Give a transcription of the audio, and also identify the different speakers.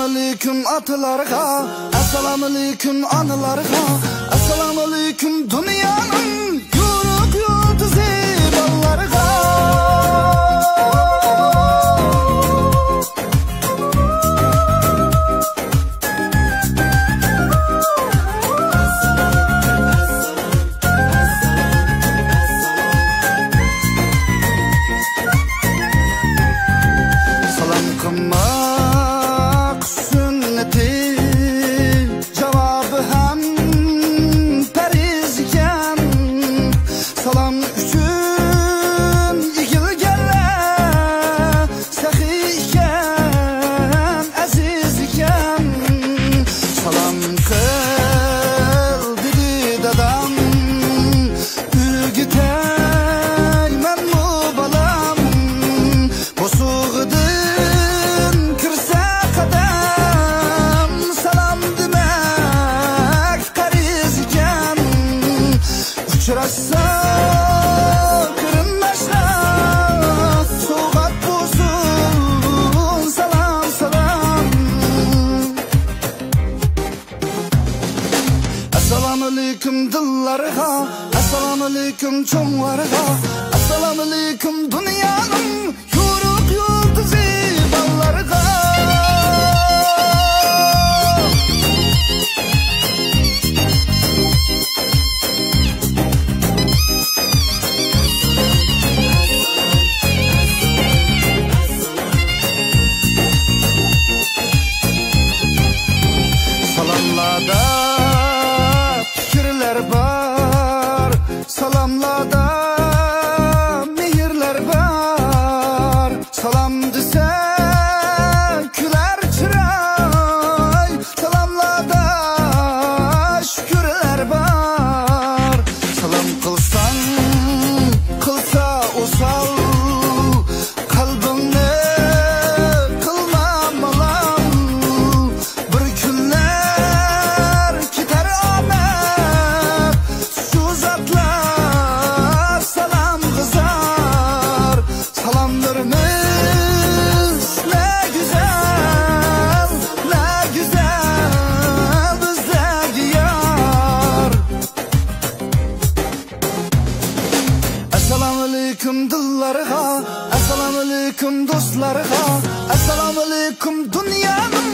Speaker 1: Assalomu alaykum atalarga, assalomu alaykum onalarga, assalomu alaykum dunyoning yorug' yulduzi ballarga. Assalomu alaykum dillarga, assalomu alaykum cho'nglarga, assalomu alaykum dunyoning yorug' yulduzi ballarga. Salamlarda fikirler var, salamlarda mehirler var. Salam dese küler çıray, salamlarda şükürler var. Salam kılsan kılsa usal, kalbimni kılma malam. Bir günler gider amet, şu zatlar salam kızar. Salamlarımız ne güzel, ne güzel bizdeki yar. Assalomu alaykum dillarga, assalomu alaykum do'stlarga, assalomu alaykum dunyoning